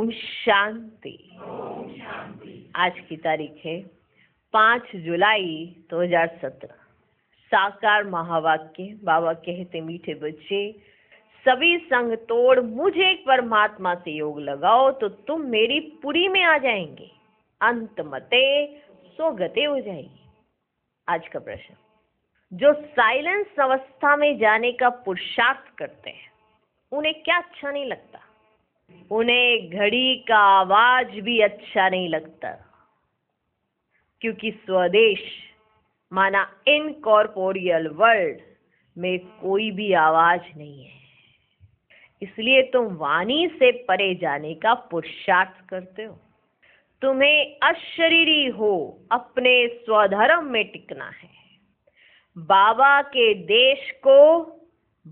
ओम शांति। आज की तारीख है 5 जुलाई 2017। साकार महावाक्य। बाबा कहते, मीठे बच्चे, सभी संग तोड़ मुझे एक परमात्मा से योग लगाओ तो तुम मेरी पुरी में आ जाएंगे, अंत मते सोगते हो जाएगी। आज का प्रश्न, जो साइलेंस अवस्था में जाने का पुरुषार्थ करते हैं उन्हें क्या अच्छा नहीं लगता? उन्हें घड़ी का आवाज भी अच्छा नहीं लगता, क्योंकि स्वदेश माना इनकॉर्पोरियल वर्ल्ड में कोई भी आवाज नहीं है। इसलिए तुम वाणी से परे जाने का पुरुषार्थ करते हो। तुम्हें अशरीरी हो अपने स्वधर्म में टिकना है। बाबा के देश को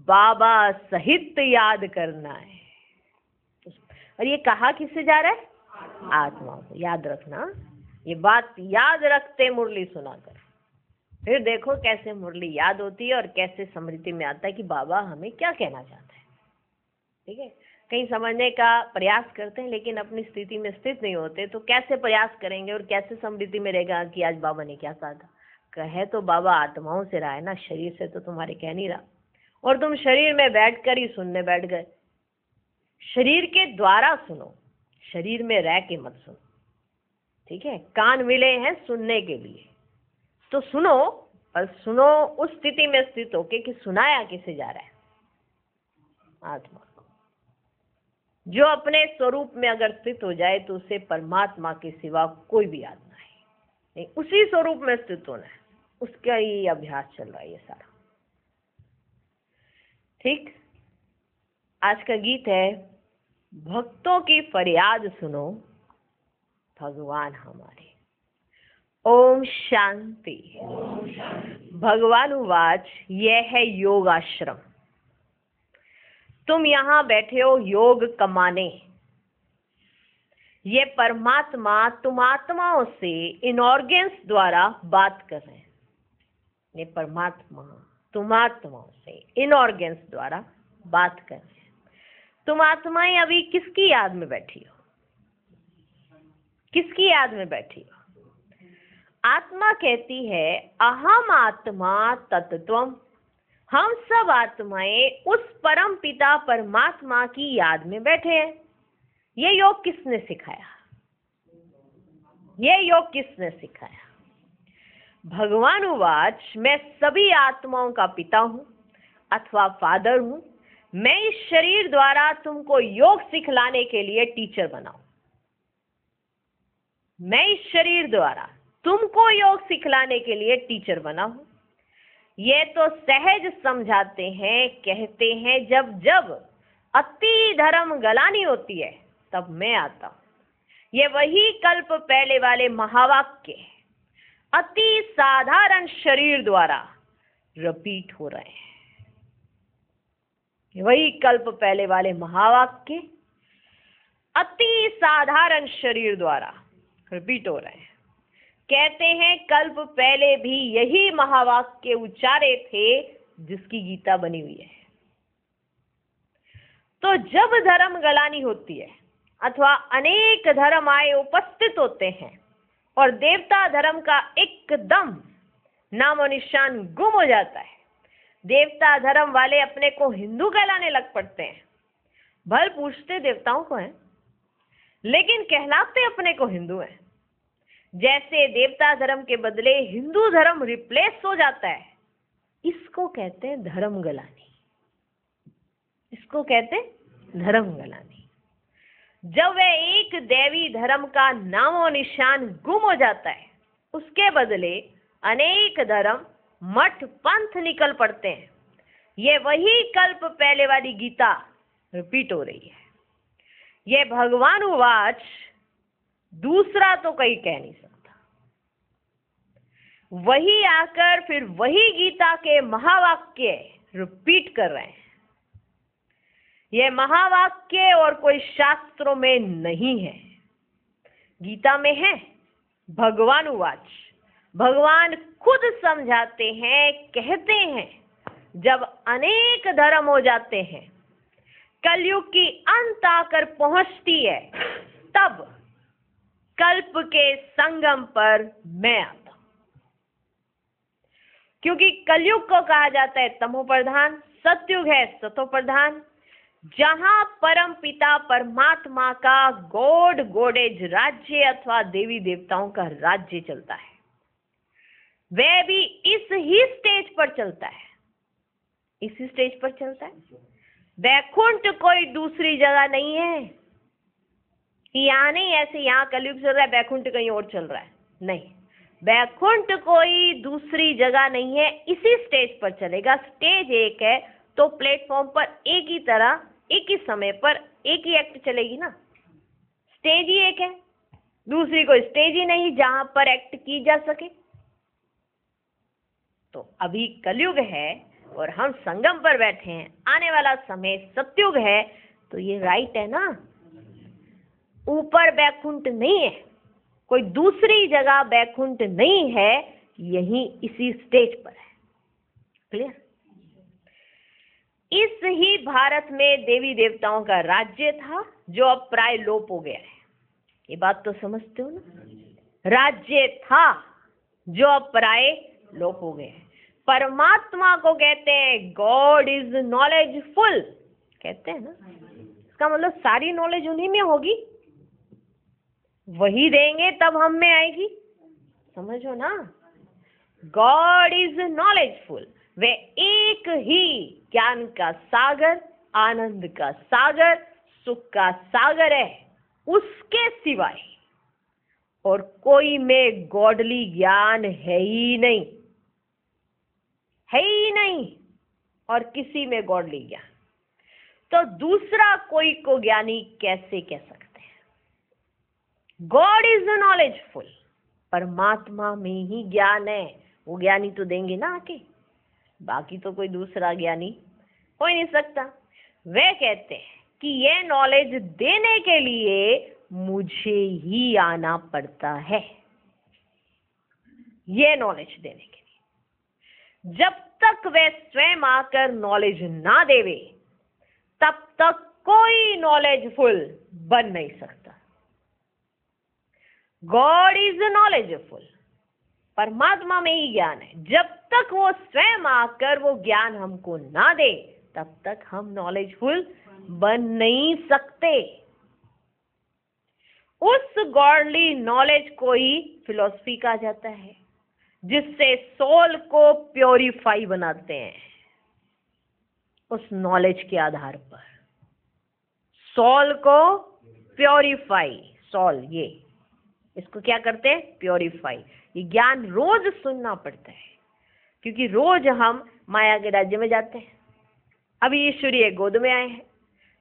बाबा सहित याद करना है। और ये कहा किससे जा रहा है? आत्मा को। याद रखना, ये बात याद रखते मुरली सुनाकर। फिर देखो कैसे मुरली याद होती है और कैसे स्मृति में आता है कि बाबा हमें क्या कहना चाहता है। ठीक है, कहीं समझने का प्रयास करते हैं लेकिन अपनी स्थिति में स्थित नहीं होते, तो कैसे प्रयास करेंगे और कैसे स्मृति में रहेगा कि आज बाबा ने क्या कहा था। कहे तो बाबा आत्माओं से रहा है ना, शरीर से तो तुम्हारे कह नहीं रहा। और तुम शरीर में बैठकर ही सुनने बैठ गए। शरीर के द्वारा सुनो, शरीर में रह के मत सुनो। ठीक है, कान मिले हैं सुनने के लिए, तो सुनो, और सुनो उस स्थिति में स्थित होके कि सुनाया किसे जा रहा है? आत्मा को। जो अपने स्वरूप में अगर स्थित हो जाए तो उसे परमात्मा के सिवा कोई भी आत्मा है नहीं, उसी स्वरूप में स्थित होना है। उसका ही अभ्यास चल रहा है ये सारा। ठीक, आज का गीत है, भक्तों की फरियाद सुनो भगवान हमारे। ओम शांति। भगवान उवाच, यह है योग आश्रम। तुम यहाँ बैठे हो योग कमाने। ये परमात्मा तुम आत्माओं से इन ऑर्गन्स द्वारा बात कर रहे हैं। ये परमात्मा तुम आत्माओं से इन ऑर्गन्स द्वारा बात कर रहे हैं। तुम आत्माएं अभी किसकी याद में बैठी हो? किसकी याद में बैठी हो? आत्मा कहती है, अहम आत्मा तत्त्वम। हम सब आत्माएं उस परम पिता परमात्मा की याद में बैठे हैं। ये योग किसने सिखाया? ये योग किसने सिखाया? भगवान उवाच, मैं सभी आत्माओं का पिता हूं अथवा फादर हूं। मैं इस शरीर द्वारा तुमको योग सिखलाने के लिए टीचर बनाऊं। मैं इस शरीर द्वारा तुमको योग सिखलाने के लिए टीचर बना हूं। ये तो सहज समझाते हैं, कहते हैं, जब जब अति धर्म गलानी होती है तब मैं आता हूं। ये वही कल्प पहले वाले महावाक्य अति साधारण शरीर द्वारा रिपीट हो रहे हैं। वही कल्प पहले वाले महावाक्य अति साधारण शरीर द्वारा रिपीट हो रहे हैं। कहते हैं कल्प पहले भी यही महावाक्य उच्चारे थे जिसकी गीता बनी हुई है। तो जब धर्म गलानी होती है अथवा अनेक धर्म आए उपस्थित होते हैं और देवता धर्म का एकदम नामो निशान गुम हो जाता है, देवता धर्म वाले अपने को हिंदू कहलाने लग पड़ते हैं। भल पूछते देवताओं को हैं, लेकिन कहलाते अपने को हिंदू हैं। जैसे देवता धर्म के बदले हिंदू धर्म रिप्लेस हो जाता है, इसको कहते हैं धर्म गलानी। इसको कहते हैं धर्म गलानी। जब वह एक देवी धर्म का नामो निशान गुम हो जाता है, उसके बदले अनेक धर्म मठ पंथ निकल पड़ते हैं। ये वही कल्प पहले वाली गीता रिपीट हो रही है। ये भगवान उवाच दूसरा तो कोई कह नहीं सकता। वही आकर फिर वही गीता के महावाक्य रिपीट कर रहे हैं। यह महावाक्य और कोई शास्त्रों में नहीं है, गीता में है। भगवान उवाच, भगवान खुद समझाते हैं, कहते हैं, जब अनेक धर्म हो जाते हैं, कलयुग की अंत आकर पहुंचती है, तब कल्प के संगम पर मैं आता हूं। क्योंकि कलयुग को कहा जाता है तमो प्रधान, सतयुग है सतो प्रधान, जहां परम पिता परमात्मा का गॉड गॉडेज राज्य अथवा देवी देवताओं का राज्य चलता है। वह भी इस ही स्टेज पर चलता है, इसी स्टेज पर चलता है। वैकुंठ कोई दूसरी जगह नहीं है कि यहाँ नहीं, ऐसे यहाँ कलयुग चल रहा है वैकुंठ कहीं और चल रहा है, नहीं। वैकुंठ कोई दूसरी जगह नहीं है, इसी स्टेज पर चलेगा। स्टेज एक है तो प्लेटफॉर्म पर एक ही तरह एक ही समय पर एक ही एक्ट चलेगी ना। स्टेज ही एक है, दूसरी कोई स्टेज ही नहीं जहां पर एक्ट की जा सके। तो अभी कलयुग है और हम संगम पर बैठे हैं, आने वाला समय सतयुग है, तो ये राइट है ना। ऊपर बैकुंठ नहीं है, कोई दूसरी जगह बैकुंठ नहीं है, यही इसी स्टेज पर है। क्लियर? इस ही भारत में देवी देवताओं का राज्य था जो अब प्राय लोप हो गया है। ये बात तो समझते हो ना। राज्य था जो अब प्राय लोप हो गया है। परमात्मा को कहते हैं गॉड इज नॉलेजफुल, कहते हैं ना। इसका मतलब सारी नॉलेज उन्हीं में होगी, वही देंगे तब हम में आएगी। समझो ना, गॉड इज नॉलेजफुल, वे एक ही ज्ञान का सागर, आनंद का सागर, सुख का सागर है। उसके सिवाय और कोई में गॉडली ज्ञान है ही नहीं, है ही नहीं। और किसी में गॉडली ज्ञान तो दूसरा कोई को ज्ञानी कैसे कह सकते हैं? गॉड इज नॉलेजफुल, परमात्मा में ही ज्ञान है, वो ज्ञानी तो देंगे ना आके, बाकी तो कोई दूसरा ज्ञानी हो ही नहीं सकता। वे कहते हैं कि ये नॉलेज देने के लिए मुझे ही आना पड़ता है, ये नॉलेज देने के लिए। जब तक वे स्वयं आकर नॉलेज ना देवे तब तक कोई नॉलेजफुल बन नहीं सकता। गॉड इज नॉलेजफुल, परमात्मा में ही ज्ञान है। जब तक वो स्वयं आकर वो ज्ञान हमको ना दे तब तक हम नॉलेजफुल बन नहीं सकते। उस गॉडली नॉलेज को ही फिलॉसफी कहा जाता है, जिससे सोल को प्योरीफाई बनाते हैं। उस नॉलेज के आधार पर सोल को प्योरीफाई, सोल ये इसको क्या करते हैं? प्योरीफाई। ये ज्ञान रोज सुनना पड़ता है, क्योंकि रोज हम माया के राज्य में जाते हैं। अभी ईश्वरीय गोद में आए हैं,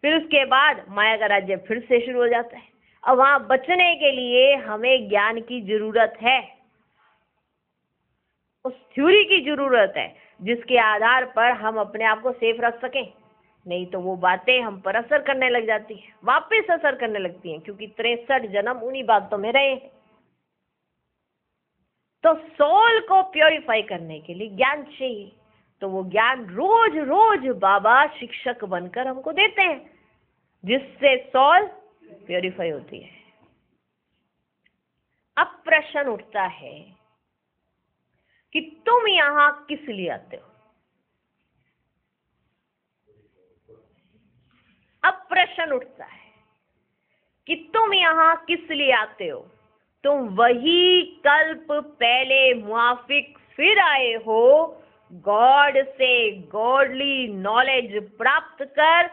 फिर उसके बाद माया का राज्य फिर से शुरू हो जाता है। अब वहां बचने के लिए हमें ज्ञान की जरूरत है, उस थ्योरी की जरूरत है जिसके आधार पर हम अपने आप को सेफ रख सकें। नहीं तो वो बातें हम पर असर करने लग जाती हैं, वापस असर करने लगती हैं, क्योंकि 63 जन्म उन्हीं बातों में रहे हैं। तो सोल को प्योरीफाई करने के लिए ज्ञान चाहिए, तो वो ज्ञान रोज रोज बाबा शिक्षक बनकर हमको देते हैं, जिससे सोल प्योरीफाई होती है। अब प्रश्न उठता है कि तुम यहां किस लिए आते हो? अब प्रश्न उठता है कि तुम यहां किस लिए आते हो? तुम वही कल्प पहले मुआफिक फिर आए हो, गॉड से गॉडली नॉलेज प्राप्त कर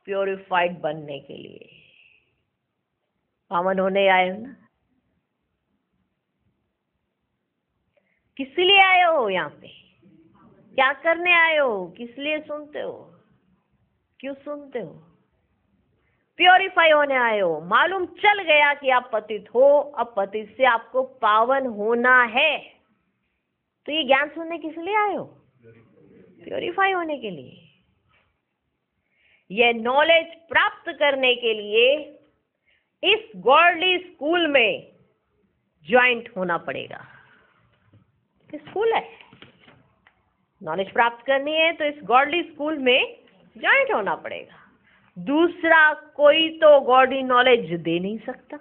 प्योरिफाइड बनने के लिए। पावन होने आए हो ना? किस लिए आए हो यहाँ पे? क्या करने आए हो? किस लिए सुनते हो? क्यों सुनते हो? प्योरीफाई होने आए हो। मालूम चल गया कि आप पतित हो, अब पतित से आपको पावन होना है, तो ये ज्ञान सुनने किस लिए आए हो? प्योरीफाई होने के लिए। यह नॉलेज प्राप्त करने के लिए इस गॉडली स्कूल में ज्वाइंट होना पड़ेगा। स्कूल है, नॉलेज प्राप्त करनी है तो इस गॉडली स्कूल में ज्वाइंट होना पड़ेगा। दूसरा कोई तो गॉडली नॉलेज दे नहीं सकता,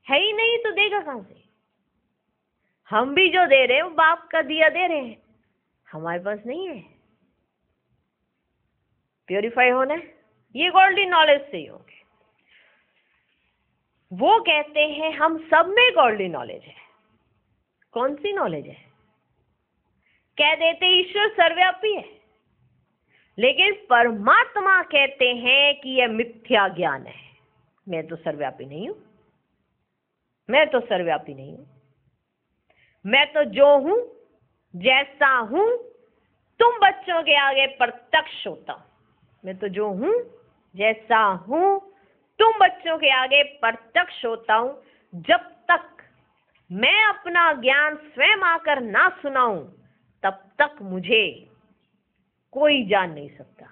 है ही नहीं तो देगा कहां से। हम भी जो दे रहे हैं वो बाप का दिया दे रहे हैं, हमारे पास नहीं है। प्योरीफाई होना है ये गॉडली नॉलेज से ही होंगे। वो कहते हैं हम सब में गॉडली नॉलेज है। कौन सी नॉलेज है? कह देते ईश्वर सर्वव्यापी है, लेकिन परमात्मा कहते हैं कि यह मिथ्या ज्ञान है। मैं तो सर्वव्यापी नहीं हूं, मैं तो सर्वव्यापी नहीं हूं, मैं तो जो हूं जैसा हूं तुम बच्चों के आगे प्रत्यक्ष होता हूं। मैं तो जो हूं जैसा हूं तुम बच्चों के आगे प्रत्यक्ष होता हूं। जब तक मैं अपना ज्ञान स्वयं आकर ना सुनाऊं तब तक मुझे कोई जान नहीं सकता।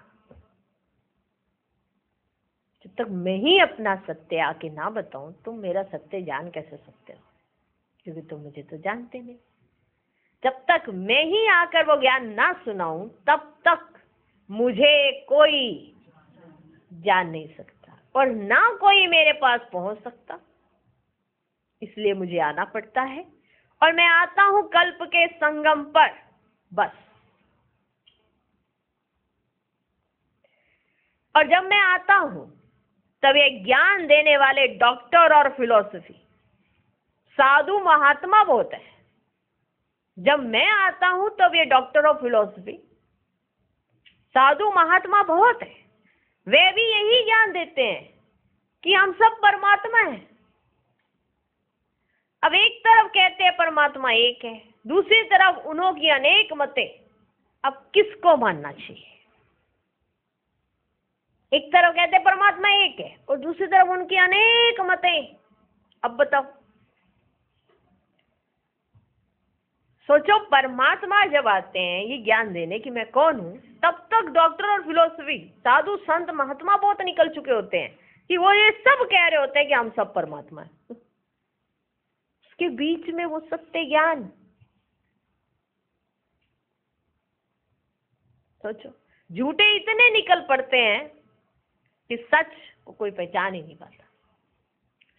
जब तक मैं ही अपना सत्य आके ना बताऊं तुम मेरा सत्य जान कैसे सकते हो, क्योंकि तुम मुझे तो जानते नहीं। जब तक मैं ही आकर वो ज्ञान ना सुनाऊं तब तक मुझे कोई जान नहीं सकता और ना कोई मेरे पास पहुंच सकता। इसलिए मुझे आना पड़ता है और मैं आता हूं कल्प के संगम पर बस। और जब मैं आता हूं तब ये ज्ञान देने वाले डॉक्टर और फिलोसफी साधु महात्मा बहुत है। जब मैं आता हूं तब ये डॉक्टर और फिलोसफी साधु महात्मा बहुत है। वे भी यही ज्ञान देते हैं कि हम सब परमात्मा हैं। अब एक तरफ कहते हैं परमात्मा एक है, दूसरी तरफ उन्हों की अनेक मतें। अब किसको मानना चाहिए? एक तरफ कहते हैं परमात्मा एक है और दूसरी तरफ उनकी अनेक मतें। अब बताओ, सोचो, परमात्मा जब आते हैं ये ज्ञान देने कि मैं कौन हूं, तब तक डॉक्टर और फिलोसफी साधु संत महात्मा बहुत निकल चुके होते हैं कि वो ये सब कह रहे होते हैं कि हम सब परमात्मा हैं। उसके बीच में वो सत्य ज्ञान, सोचो, झूठे इतने निकल पड़ते हैं कि सच को कोई पहचान ही नहीं पाता।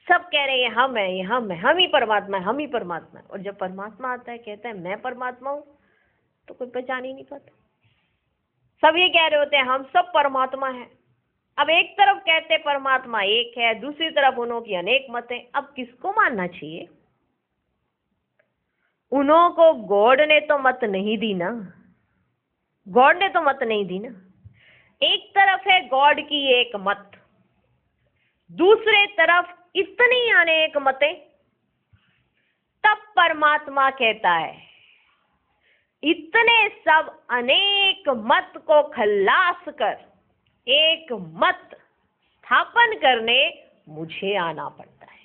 सब कह रहे हैं हम है, ये हम है, हम ही परमात्मा है, हम ही परमात्मा है। और जब परमात्मा आता है कहता है मैं परमात्मा हूं, तो कोई पहचान ही नहीं पाता। सब ये कह रहे होते हैं हम सब परमात्मा है। अब एक तरफ कहते हैं परमात्मा एक है, दूसरी तरफ उन्हों की अनेक मतें। अब किसको मानना चाहिए? उन्हों को गॉड ने तो मत नहीं दी ना, गॉड ने तो मत नहीं दी ना। एक तरफ है गॉड की एक मत, दूसरे तरफ इतनी अनेक मतें। तब परमात्मा कहता है इतने सब अनेक मत को खल्लास कर एक मत स्थापन करने मुझे आना पड़ता है।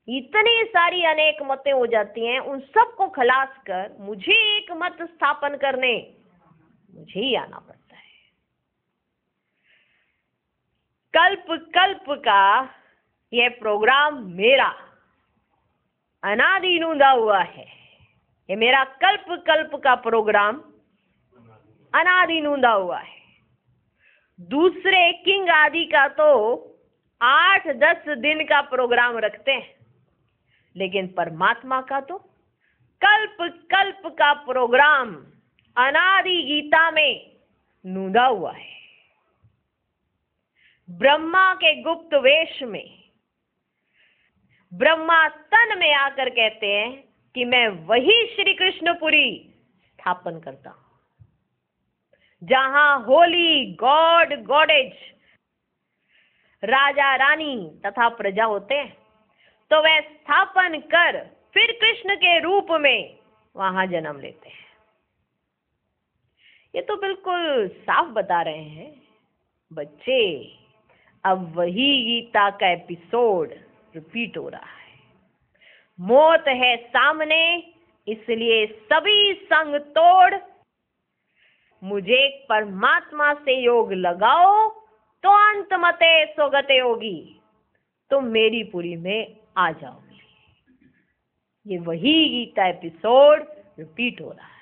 इतनी सारी अनेक मतें हो जाती हैं, उन सब को खलास कर मुझे एक मत स्थापन करने मुझे ही आना पड़ता है। कल्प कल्प का यह प्रोग्राम मेरा अनादि नूंदा हुआ है। ये मेरा कल्प कल्प का प्रोग्राम अनादि नूंदा हुआ है। दूसरे किंग आदि का तो 8-10 दिन का प्रोग्राम रखते हैं, लेकिन परमात्मा का तो कल्प कल्प का प्रोग्राम अनादि गीता में नूंदा हुआ है। ब्रह्मा के गुप्त वेश में ब्रह्मा तन में आकर कहते हैं कि मैं वही श्री कृष्णपुरी स्थापन करता हूं, जहां होली गॉड गॉडेज राजा रानी तथा प्रजा होते हैं। तो वह स्थापन कर फिर कृष्ण के रूप में वहां जन्म लेते हैं। ये तो बिल्कुल साफ बता रहे हैं बच्चे, अब वही गीता का एपिसोड रिपीट हो रहा है। मौत है सामने, इसलिए सभी संग तोड़ मुझे परमात्मा से योग लगाओ तो अंत मते सोगते होगी, तुम मेरी पुरी में आ जाओगे। ये वही गीता एपिसोड रिपीट हो रहा है।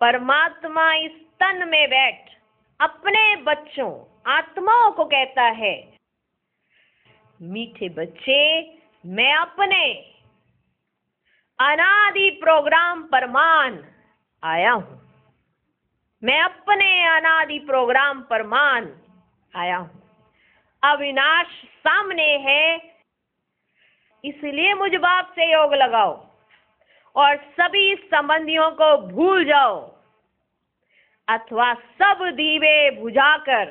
परमात्मा इस तन में बैठ अपने बच्चों आत्माओं को कहता है, मीठे बच्चे, मैं अपने अनादि प्रोग्राम परमान आया हूं। मैं अपने अनादि प्रोग्राम परमान आया हूं। अविनाश सामने है, इसलिए मुझ बाप से योग लगाओ और सभी संबंधियों को भूल जाओ, अथवा सब दीवे बुझाकर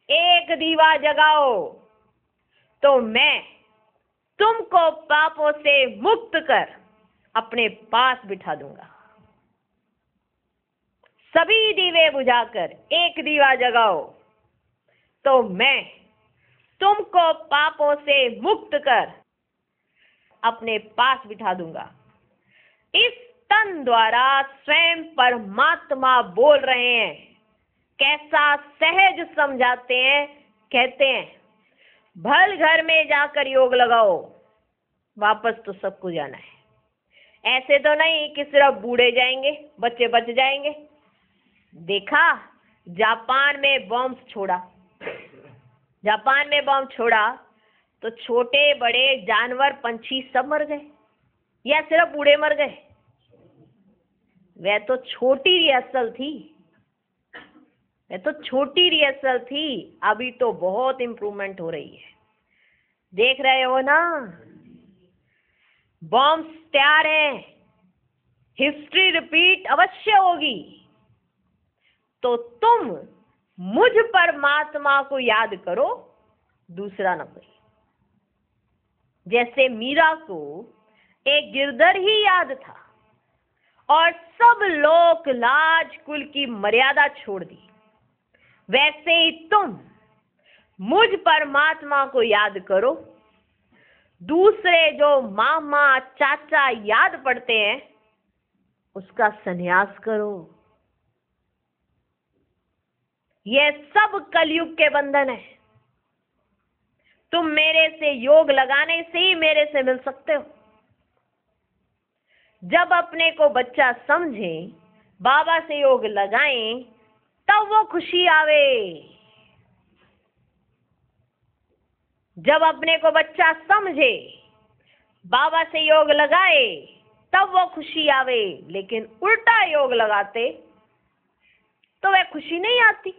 एक दीवा जगाओ, तो मैं तुमको पापों से मुक्त कर अपने पास बिठा दूंगा। सभी दीवे बुझाकर एक दीवा जगाओ, तो मैं तुमको पापों से मुक्त कर अपने पास बिठा दूंगा। इस तन द्वारा स्वयं परमात्मा बोल रहे हैं। कैसा सहज समझाते हैं। कहते हैं, भल घर में जाकर योग लगाओ, वापस तो सबको जाना है। ऐसे तो नहीं कि सिर्फ बूढ़े जाएंगे, बच्चे बच जाएंगे। देखा, जापान में बॉम्ब छोड़ा, जापान में बॉम्ब छोड़ा तो छोटे बड़े जानवर पंछी सब मर गए या सिर्फ बूढ़े मर गए? वह तो छोटी रिहर्सल थी, वह तो छोटी रिहर्सल थी। अभी तो बहुत इम्प्रूवमेंट हो रही है, देख रहे हो ना। बॉम्ब तैयार हैं, हिस्ट्री रिपीट अवश्य होगी। तो तुम मुझ परमात्मा को याद करो, दूसरा न कोई। जैसे मीरा को एक गिरधर ही याद था और सब लोक लाज कुल की मर्यादा छोड़ दी, वैसे ही तुम मुझ परमात्मा को याद करो। दूसरे जो मामा चाचा याद पड़ते हैं, उसका संन्यास करो। यह सब कलयुग के बंधन है। तुम मेरे से योग लगाने से ही मेरे से मिल सकते हो। जब अपने को बच्चा समझे, बाबा से योग लगाएं, तब वो खुशी आवे। जब अपने को बच्चा समझे, बाबा से योग लगाए, तब वो खुशी आवे। लेकिन उल्टा योग लगाते तो वह खुशी नहीं आती।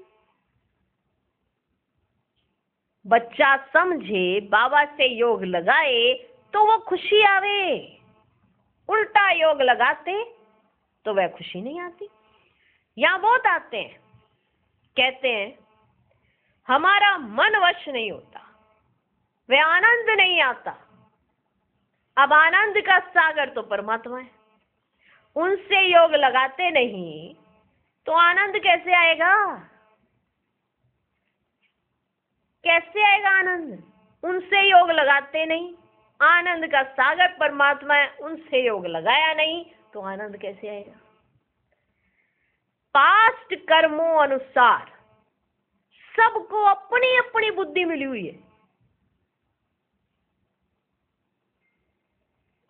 बच्चा समझे, बाबा से योग लगाए, तो वो खुशी आवे। उल्टा योग लगाते तो वह खुशी नहीं आती। यहां बहुत आते हैं, कहते हैं हमारा मन वश नहीं होता, वह आनंद नहीं आता। अब आनंद का सागर तो परमात्मा है, उनसे योग लगाते नहीं तो आनंद कैसे आएगा? कैसे आएगा आनंद? उनसे योग लगाते नहीं, आनंद का सागर परमात्मा है, उनसे योग लगाया नहीं तो आनंद कैसे आएगा? पास्ट कर्मों अनुसार सबको अपनी अपनी बुद्धि मिली हुई है।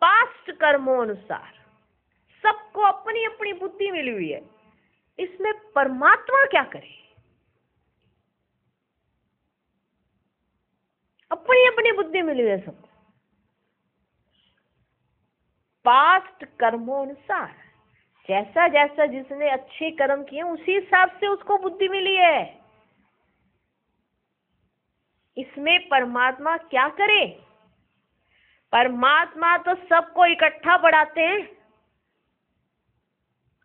पास्ट कर्मों अनुसार सबको अपनी अपनी बुद्धि मिली हुई है। इसमें परमात्मा क्या करे? अपनी अपनी बुद्धि मिली हुई है सबको। पास्ट कर्मों अनुसार जैसा जैसा जिसने अच्छे कर्म किए उसी हिसाब से उसको बुद्धि मिली है। इसमें परमात्मा क्या करे? परमात्मा तो सबको इकट्ठा पढ़ाते हैं,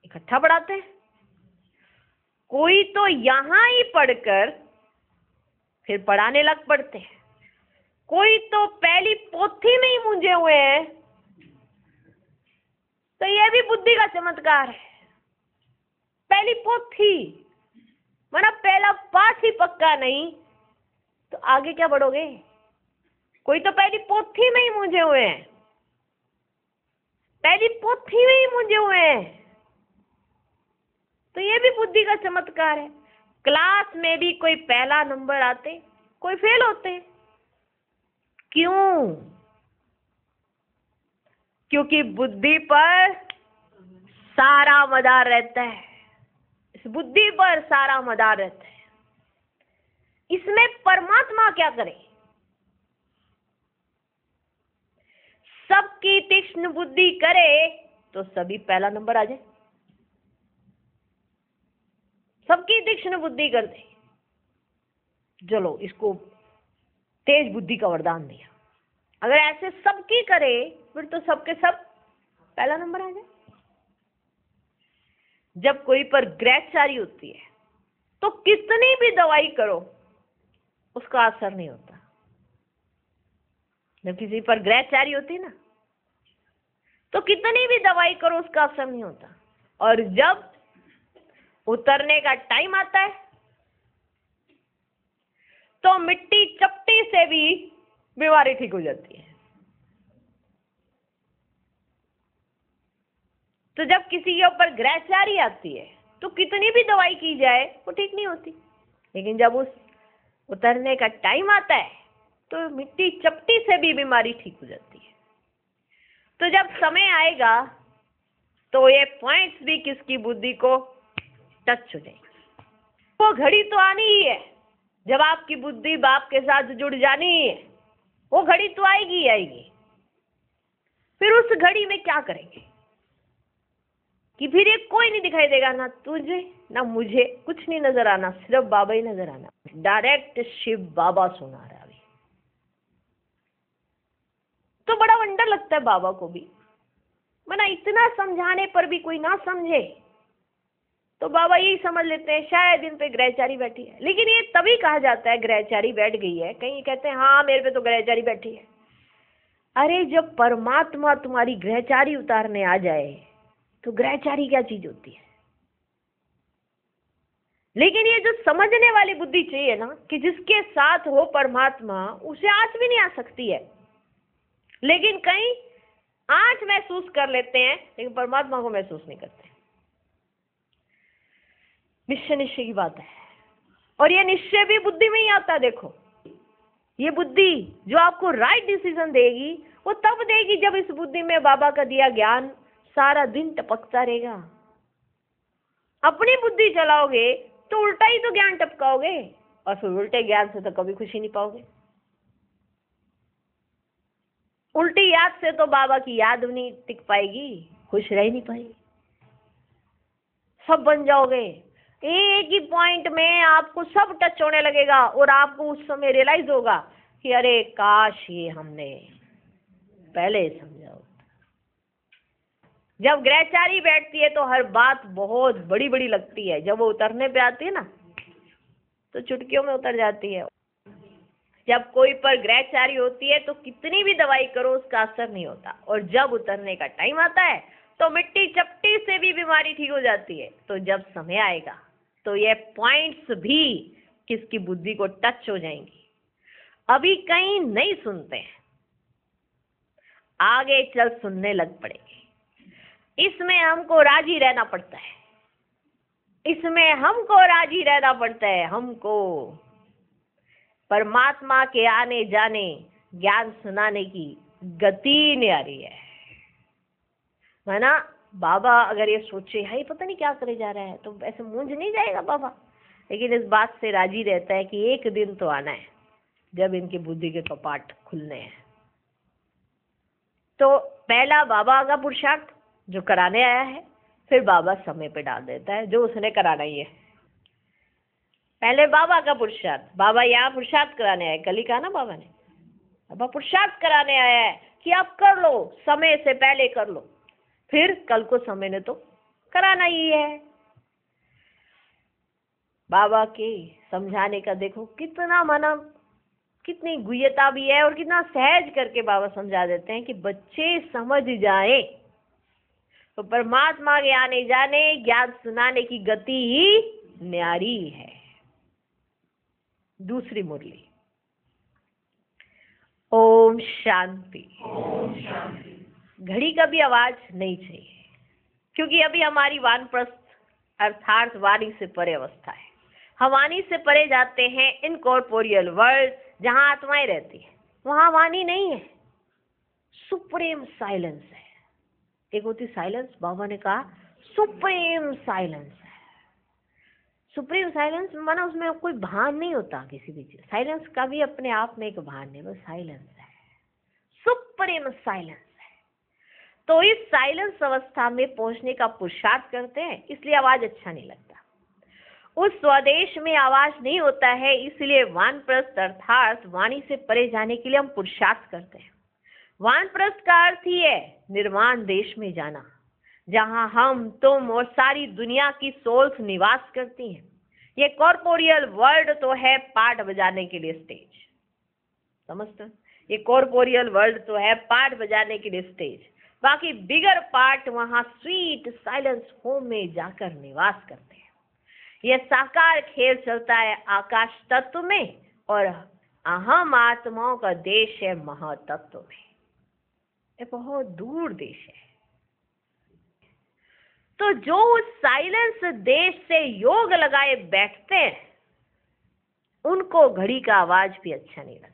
इकट्ठा पढ़ाते हैं। कोई तो यहां ही पढ़कर फिर पढ़ाने लग पड़ते हैं। कोई तो पहली पोथी में ही मूंझे हुए हैं। तो यह भी बुद्धि का चमत्कार है। पहली पोथी मतलब पहला पाठ ही पक्का नहीं तो आगे क्या बढ़ोगे? कोई तो पहली पोथी में ही मूंझे हुए हैं, पहली पोथी में ही मूंझे हुए हैं। तो यह भी बुद्धि का चमत्कार है। क्लास में भी कोई पहला नंबर आते, कोई फेल होते। क्यों? क्योंकि बुद्धि पर सारा मदार रहता है, इस बुद्धि पर सारा मदार रहता है। इसमें परमात्मा क्या करे? सबकी तीक्ष्ण बुद्धि करे तो सभी पहला नंबर आ जाए। सबकी तीक्ष्ण बुद्धि कर दे, चलो इसको तेज बुद्धि का वरदान दिया। अगर ऐसे सबकी करे फिर तो सबके सब पहला नंबर आ जाए। जब कोई पर ग्रहचारी होती है तो कितनी भी दवाई करो उसका असर नहीं होता। जब किसी पर ग्रहचारी होती है ना तो कितनी भी दवाई करो उसका असर नहीं होता, और जब उतरने का टाइम आता है तो मिट्टी चपटी से भी बीमारी ठीक हो जाती है। तो जब किसी के ऊपर ग्रहचारी आती है तो कितनी भी दवाई की जाए वो ठीक नहीं होती, लेकिन जब उस उतरने का टाइम आता है तो मिट्टी चपटी से भी बीमारी ठीक हो जाती है। तो जब समय आएगा तो ये पॉइंट्स भी किसकी बुद्धि को टच हो जाएंगे। वो घड़ी तो आनी ही है जब आपकी बुद्धि बाप के साथ जुड़ जानी ही है। वो घड़ी तो आएगी ही आएगी। फिर उस घड़ी में क्या करेंगे कि फिर ये कोई नहीं दिखाई देगा, ना तुझे ना मुझे, कुछ नहीं नजर आना, सिर्फ बाबा ही नजर आना। डायरेक्ट शिव बाबा सुना रहा है। तो बड़ा वंडर लगता है बाबा को भी, मना इतना समझाने पर भी कोई ना समझे तो बाबा यही समझ लेते हैं शायद इन पे ग्रहचारी बैठी है। लेकिन ये तभी कहा जाता है ग्रहचारी बैठ गई है। कहीं कहते हैं हाँ मेरे पे तो ग्रहचारी बैठी है। अरे जब परमात्मा तुम्हारी ग्रहचारी उतारने आ जाए तो ग्रहचारी क्या चीज होती है। लेकिन ये जो समझने वाली बुद्धि चाहिए ना कि जिसके साथ हो परमात्मा उसे आंच भी नहीं आ सकती है। लेकिन कहीं आंच महसूस कर लेते हैं लेकिन परमात्मा को महसूस नहीं करते। निश्चय निश्चय की बात है, और ये निश्चय भी बुद्धि में ही आता है। देखो ये बुद्धि जो आपको राइट डिसीजन देगी वो तब देगी जब इस बुद्धि में बाबा का दिया ज्ञान सारा दिन टपकता रहेगा। अपनी बुद्धि चलाओगे तो उल्टा ही तो ज्ञान टपकाओगे, और फिर उल्टे ज्ञान से तो कभी खुशी नहीं पाओगे। उल्टी याद से तो बाबा की याद नहीं टिक पाएगी, खुश रह नहीं पाएगी। सब बन जाओगे, एक ही पॉइंट में आपको सब टच होने लगेगा और आपको उस समय रियलाइज होगा कि अरे काश ये हमने पहले समझा होता। जब ग्रहचारी बैठती है तो हर बात बहुत बड़ी बड़ी लगती है, जब वो उतरने पे आती है ना तो चुटकियों में उतर जाती है। जब कोई पर ग्रहचारी होती है तो कितनी भी दवाई करो उसका असर नहीं होता, और जब उतरने का टाइम आता है तो मिट्टी चपटी से भी बीमारी ठीक हो जाती है। तो जब समय आएगा तो ये पॉइंट्स भी किसकी बुद्धि को टच हो जाएंगी। अभी कहीं नहीं सुनते हैं, आगे चल सुनने लग पड़ेंगे। इसमें हमको राजी रहना पड़ता है, इसमें हमको राजी रहना पड़ता है। हमको परमात्मा के आने जाने ज्ञान सुनाने की गति नहीं आ रही है ना। बाबा अगर ये सोचे हाय पता नहीं क्या करे जा रहा है तो ऐसे मूंझ नहीं जाएगा बाबा, लेकिन इस बात से राजी रहता है कि एक दिन तो आना है जब इनकी बुद्धि के कपाट खुलने हैं। तो पहला बाबा का पुरुषार्थ जो कराने आया है, फिर बाबा समय पे डाल देता है जो उसने कराना ही है। पहले बाबा का पुरुषार्थ, बाबा यहाँ पुरुषार्थ कराने आए, कल ही कहा ना बाबा ने, बाबा पुरुषार्थ कराने आया है कि आप कर लो, समय से पहले कर लो, फिर कल को समय ने तो कराना ही है। बाबा के समझाने का देखो कितना मना, कितनी गुह्यता भी है और कितना सहज करके बाबा समझा देते हैं कि बच्चे समझ जाए। तो परमात्मा के आने जाने ज्ञान सुनाने की गति ही न्यारी है। दूसरी मुरली। ओम शांति। घड़ी का भी आवाज नहीं चाहिए, क्योंकि अभी हमारी वानप्रस्थ अर्थात वाणी से परे अवस्था है। हम वाणी से परे जाते हैं इनकॉर्पोरियल वर्ल्ड, जहां आत्माएं रहती है, वहां वाणी नहीं है, सुप्रीम साइलेंस है। एक होती साइलेंस, बाबा ने कहा सुप्रीम साइलेंस है। सुप्रीम साइलेंस माना उसमें कोई भान नहीं होता किसी भी चीज। साइलेंस का भी अपने आप में एक भान नहीं, बस साइलेंस है, सुप्रीम साइलेंस है। तो इस साइलेंस अवस्था में पहुंचने का पुरुषार्थ करते हैं, इसलिए आवाज अच्छा नहीं लगता। उस स्वदेश में आवाज नहीं होता है, इसलिए वानप्रस्थ अर्थात वाणी से परे जाने के लिए हम पुरुषार्थ करते हैं। वानप्रस्थ का अर्थ ही है निर्वाण देश में जाना, जहां हम, तुम और सारी दुनिया की सोल्स निवास करती हैं। ये कॉर्पोरियल वर्ल्ड तो है पार्ट बजाने के लिए स्टेज, समझते हैं? ये कॉर्पोरियल वर्ल्ड तो है पार्ट बजाने के लिए स्टेज, बाकी बिगर पार्ट वहां स्वीट साइलेंस होम में जाकर निवास करते हैं। यह साकार खेल चलता है आकाश तत्व में और अहम आत्माओं का देश है महातत्व में। ये बहुत दूर देश है। तो जो उस साइलेंस देश से योग लगाए बैठते हैं, उनको घड़ी का आवाज भी अच्छा नहीं लगता।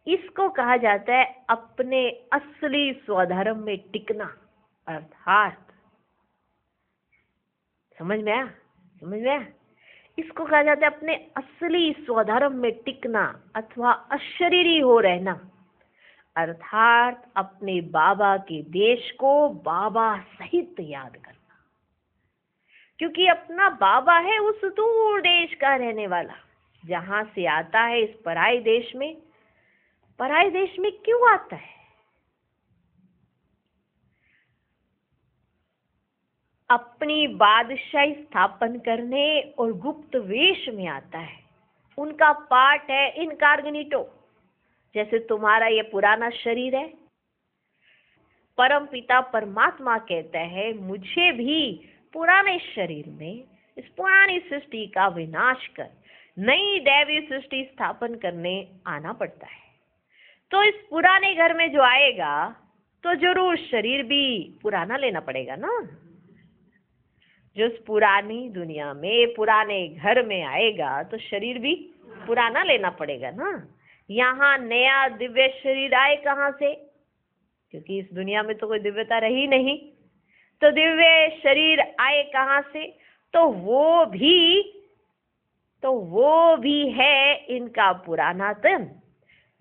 इसको कहा जाता है अपने असली स्वधर्म में टिकना, अर्थात समझ में आया? समझ में आया? इसको कहा जाता है अपने असली स्वधर्म में टिकना अथवा अशरीरी हो रहना, अर्थात अपने बाबा के देश को बाबा सहित याद करना। क्योंकि अपना बाबा है उस दूर देश का रहने वाला, जहां से आता है इस पराये देश में। पराये देश में क्यों आता है? अपनी बादशाही स्थापन करने और गुप्त वेश में आता है। उनका पार्ट है इनकार्गनिटो। जैसे तुम्हारा ये पुराना शरीर है, परम पिता परमात्मा कहता है मुझे भी पुराने शरीर में इस पुरानी सृष्टि का विनाश कर नई दैवी सृष्टि स्थापन करने आना पड़ता है। तो इस पुराने घर में जो आएगा तो जरूर शरीर भी पुराना लेना पड़ेगा ना। जो इस पुरानी दुनिया में पुराने घर में आएगा तो शरीर भी पुराना लेना पड़ेगा ना। यहाँ नया दिव्य शरीर आए कहाँ से? क्योंकि इस दुनिया में तो कोई दिव्यता रही नहीं, तो दिव्य शरीर आए कहाँ से? तो वो भी है इनका पुराना तन,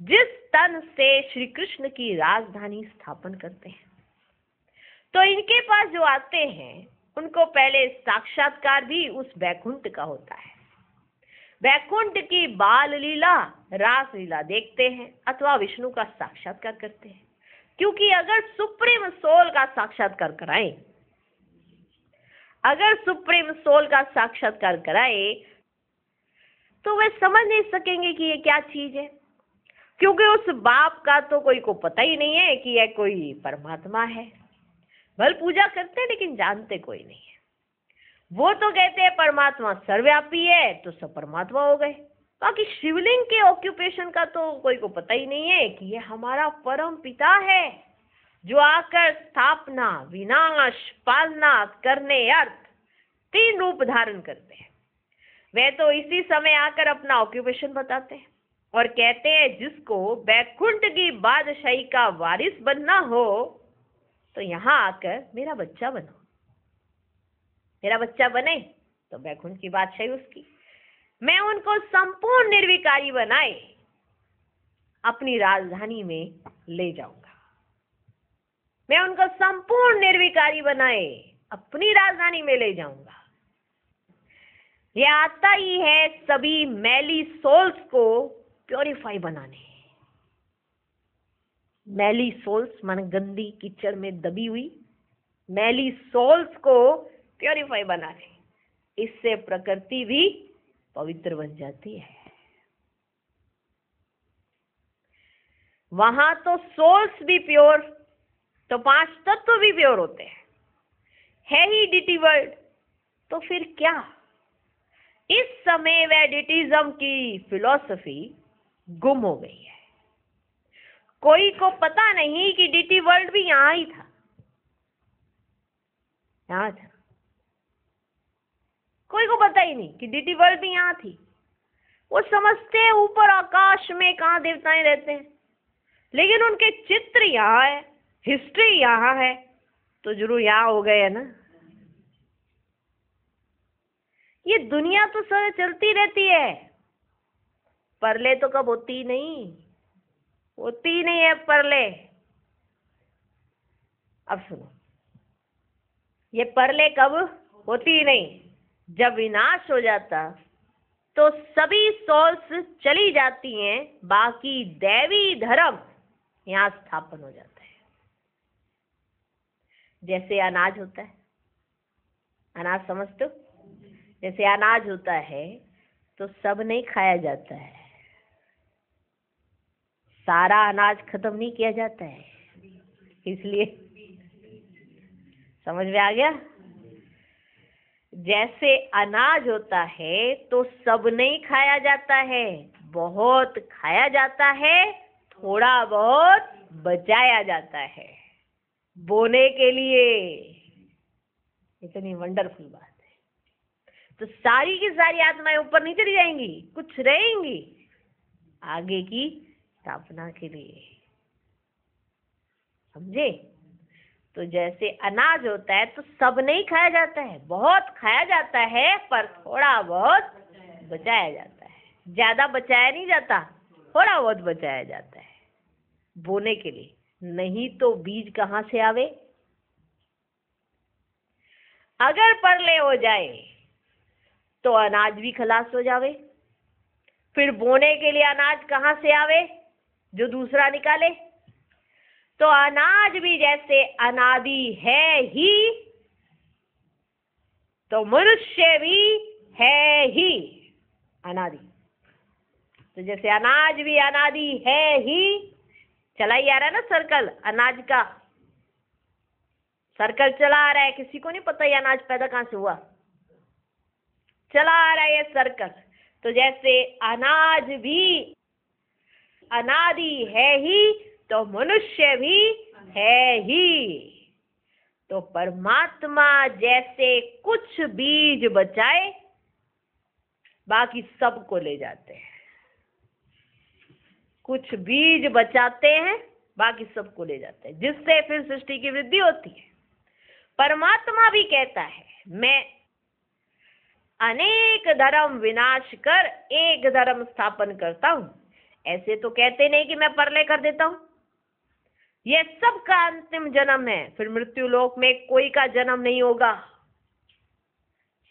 जिस तन से श्री कृष्ण की राजधानी स्थापन करते हैं। तो इनके पास जो आते हैं उनको पहले साक्षात्कार भी उस वैकुंठ का होता है। वैकुंठ की बाल लीला, रास लीला देखते हैं अथवा विष्णु का साक्षात्कार करते हैं। क्योंकि अगर सुप्रीम सोल का साक्षात्कार कराएं, तो वे समझ नहीं सकेंगे कि ये क्या चीज है। क्योंकि उस बाप का तो कोई को पता ही नहीं है कि यह कोई परमात्मा है। भल पूजा करते हैं लेकिन जानते कोई नहीं है। वो तो कहते हैं परमात्मा सर्वव्यापी है, तो सब परमात्मा हो गए। बाकी शिवलिंग के ऑक्यूपेशन का तो कोई को पता ही नहीं है कि ये हमारा परम पिता है, जो आकर स्थापना, विनाश, पालना करने अर्थ 3 रूप धारण करते हैं। वे तो इसी समय आकर अपना ऑक्यूपेशन बताते हैं और कहते हैं जिसको वैकुंठ की बादशाही का वारिस बनना हो तो यहाँ आकर मेरा बच्चा बनो। मेरा बच्चा बने तो वैकुंठ की बादशाही उसकी। मैं उनको संपूर्ण निर्विकारी बनाए अपनी राजधानी में ले जाऊंगा। मैं उनको संपूर्ण निर्विकारी बनाए अपनी राजधानी में ले जाऊंगा। यह आता ही है सभी मैली सोल्स को प्योरीफाई बनाने। मैली सोल्स माने गंदी कीचड़ में दबी हुई मैली सोल्स को प्योरीफाई बनाने। इससे प्रकृति भी पवित्र बन जाती है। वहां तो सोल्स भी प्योर, तो 5 तत्व भी प्योर होते हैं, है ही डिटी वर्ल्ड। तो फिर क्या? इस समय वेडिटिज्म की फिलॉसफी गुम हो गई है। कोई को पता नहीं कि डिटी वर्ल्ड भी यहां ही था, यहां था। कोई को पता ही नहीं कि डिटी वर्ल्ड भी यहां थी। वो समझते हैं ऊपर आकाश में कहाँ देवताएं रहते हैं, लेकिन उनके चित्र यहाँ है, हिस्ट्री यहाँ है, तो जरूर यहाँ हो गए है ना। ये दुनिया तो सर चलती रहती है, परले तो कब होती ही नहीं, होती ही नहीं है परले। अब सुनो, ये परले कब होती ही नहीं, जब विनाश हो जाता तो सभी सोल्स चली जाती हैं, बाकी दैवी धर्म यहाँ स्थापन हो जाता है। जैसे अनाज होता है, अनाज समझते हो? जैसे अनाज होता है तो सब नहीं खाया जाता है, सारा अनाज खत्म नहीं किया जाता है, इसलिए समझ में आ गया? जैसे अनाज होता है तो सब नहीं खाया जाता है, बहुत खाया जाता है, थोड़ा बहुत बचाया जाता है बोने के लिए। इतनी वंडरफुल बात है। तो सारी की सारी आत्माएं ऊपर नहीं चली जाएंगी, कुछ रहेंगी आगे की स्थापना के लिए, समझे? तो जैसे अनाज होता है तो सब नहीं खाया जाता है, बहुत खाया जाता है, पर थोड़ा बहुत बचाया जाता है। ज्यादा बचाया नहीं जाता, थोड़ा बहुत बचाया जाता है बोने के लिए, नहीं तो बीज कहाँ से आवे? अगर परले हो जाए तो अनाज भी खलास हो जावे, फिर बोने के लिए अनाज कहाँ से आवे जो दूसरा निकाले? तो अनाज भी जैसे अनादि है ही, तो मनुष्य भी है ही अनादि। तो जैसे अनाज भी अनादि है ही, चला ही आ रहा है ना सर्कल, अनाज का सर्कल चला आ रहा है, किसी को नहीं पता ये अनाज पैदा कहाँ से हुआ, चला आ रहा है ये सर्कल। तो जैसे अनाज भी अनादि है ही, तो मनुष्य भी है ही। तो परमात्मा जैसे कुछ बीज बचाए, बाकी सबको ले जाते हैं, कुछ बीज बचाते हैं, बाकी सबको ले जाते हैं, जिससे फिर सृष्टि की वृद्धि होती है। परमात्मा भी कहता है मैं अनेक धर्म विनाश कर एक धर्म स्थापन करता हूं। ऐसे तो कहते नहीं कि मैं परले कर देता हूं, यह सबका अंतिम जन्म है, फिर मृत्यु लोक में कोई का जन्म नहीं होगा,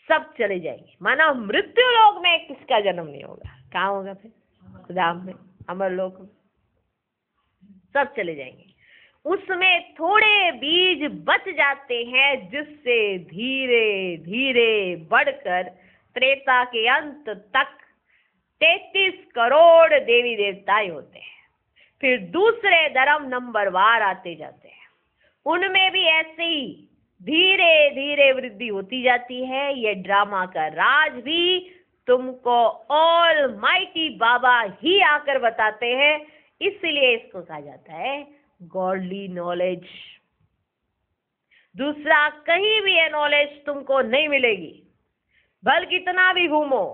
सब चले जाएंगे। मानो मृत्यु लोक में किसका जन्म नहीं होगा, कहाँ होगा फिर? धाम में, अमर लोक में, सब चले जाएंगे। उसमें थोड़े बीज बच जाते हैं, जिससे धीरे धीरे बढ़कर त्रेता के अंत तक 33 करोड़ देवी देवताएं होते हैं। फिर दूसरे धर्म नंबरवार आते जाते हैं, उनमें भी ऐसे ही धीरे धीरे वृद्धि होती जाती है। ये ड्रामा का राज भी तुमको ऑलमाइटी बाबा ही आकर बताते हैं, इसलिए इसको कहा जाता है गॉडली नॉलेज। दूसरा कहीं भी ये नॉलेज तुमको नहीं मिलेगी, भले कितना भी घूमो,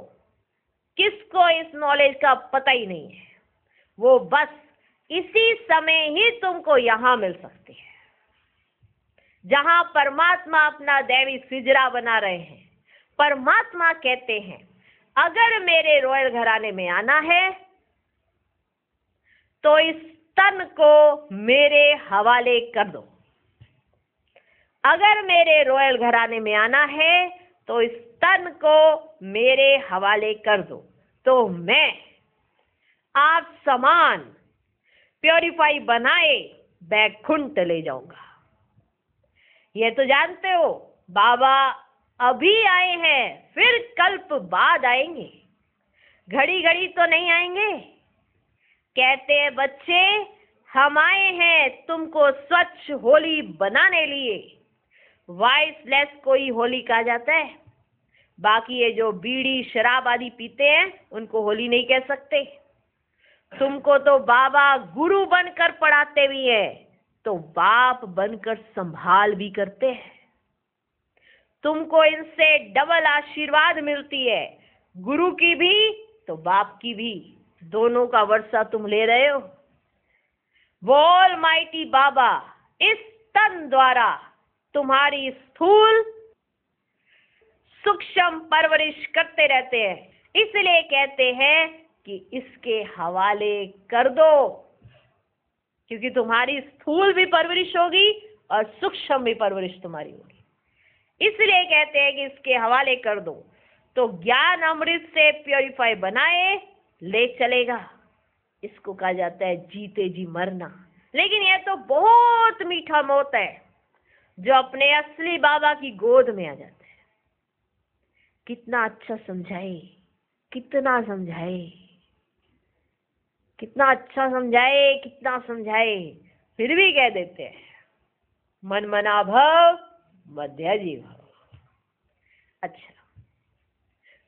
किसको इस नॉलेज का पता ही नहीं है। वो बस इसी समय ही तुमको यहां मिल सकती है, जहां परमात्मा अपना दैवी सिजरा बना रहे हैं। परमात्मा कहते हैं अगर मेरे रॉयल घराने में आना है तो इस तन को मेरे हवाले कर दो। अगर मेरे रॉयल घराने में आना है तो इस तन को मेरे हवाले कर दो, तो मैं आप समान प्योरीफाई बनाए बैकुंठ ले जाऊंगा। ये तो जानते हो बाबा अभी आए हैं, फिर कल्प बाद आएंगे, घड़ी घड़ी तो नहीं आएंगे। कहते हैं बच्चे हम आए हैं तुमको स्वच्छ होली बनाने लिए। वाइसलेस को ही होली कहा जाता है, बाकी ये जो बीड़ी शराब आदि पीते हैं उनको होली नहीं कह सकते। तुमको तो बाबा गुरु बनकर पढ़ाते भी है, तो बाप बनकर संभाल भी करते हैं। तुमको इनसे डबल आशीर्वाद मिलती है, गुरु की भी तो बाप की भी, दोनों का वर्षा तुम ले रहे हो। वो ऑलमाइटी बाबा इस तन द्वारा तुम्हारी स्थूल सूक्ष्म परवरिश करते रहते हैं, इसलिए कहते हैं कि इसके हवाले कर दो, क्योंकि तुम्हारी स्थूल भी परवरिश होगी और सूक्ष्म भी परवरिश तुम्हारी होगी। इसलिए कहते हैं कि इसके हवाले कर दो, तो ज्ञान अमृत से प्योरीफाई बनाए ले चलेगा। इसको कहा जाता है जीते जी मरना। लेकिन यह तो बहुत मीठा मौत है जो अपने असली बाबा की गोद में आ जाता है। कितना अच्छा समझाए, कितना समझाए, कितना अच्छा समझाए, कितना समझाए, फिर भी कह देते हैं मन मना भव मध्य जीव। अच्छा,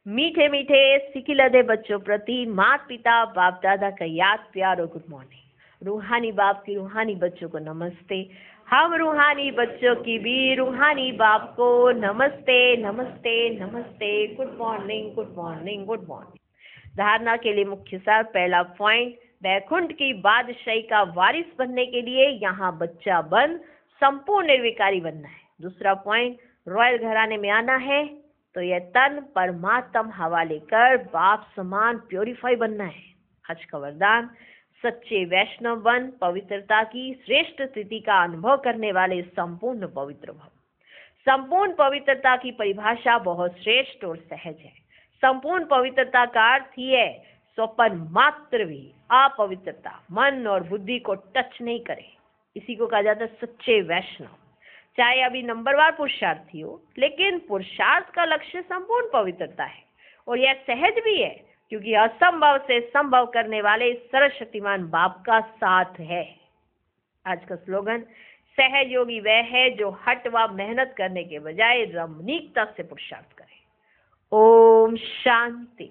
मीठे मीठे सिकिलधे बच्चों प्रति माता पिता बाप दादा का याद प्यार और गुड मॉर्निंग। रूहानी बाप की रूहानी बच्चों को नमस्ते। हम रूहानी बच्चों की भी रूहानी बाप को नमस्ते नमस्ते नमस्ते। Good morning good morning good morning. धारणा के लिए मुख्य सार। पहला पॉइंट, वैकुंठ की बादशाही का वारिस बनने के लिए यहाँ बच्चा बन संपूर्ण निर्विकारी बनना है। दूसरा पॉइंट, रॉयल घराने में आना है तो यह तन परमात्म हवाले कर बाप समान प्योरीफाई बनना है। आज का वरदान, सच्चे वैष्णव बन पवित्रता की श्रेष्ठ स्थिति का अनुभव करने वाले संपूर्ण पवित्र भव। संपूर्ण पवित्रता की परिभाषा बहुत श्रेष्ठ और सहज है। संपूर्ण पवित्रता का अर्थ ही है स्वपन मात्र भी अपवित्रता मन और बुद्धि को टच नहीं करे। इसी को कहा जाता है सच्चे वैष्णव। चाहे अभी नंबरवार पुरुषार्थी हो, लेकिन पुरुषार्थ का लक्ष्य संपूर्ण पवित्रता है और यह सहज भी है, क्योंकि असंभव से संभव करने वाले सर्वशक्तिमान बाप का साथ है। आज का स्लोगन, सहज योगी वह है जो हट व मेहनत करने के बजाय रमणीकता से पुरुषार्थ करे। ओम शांति।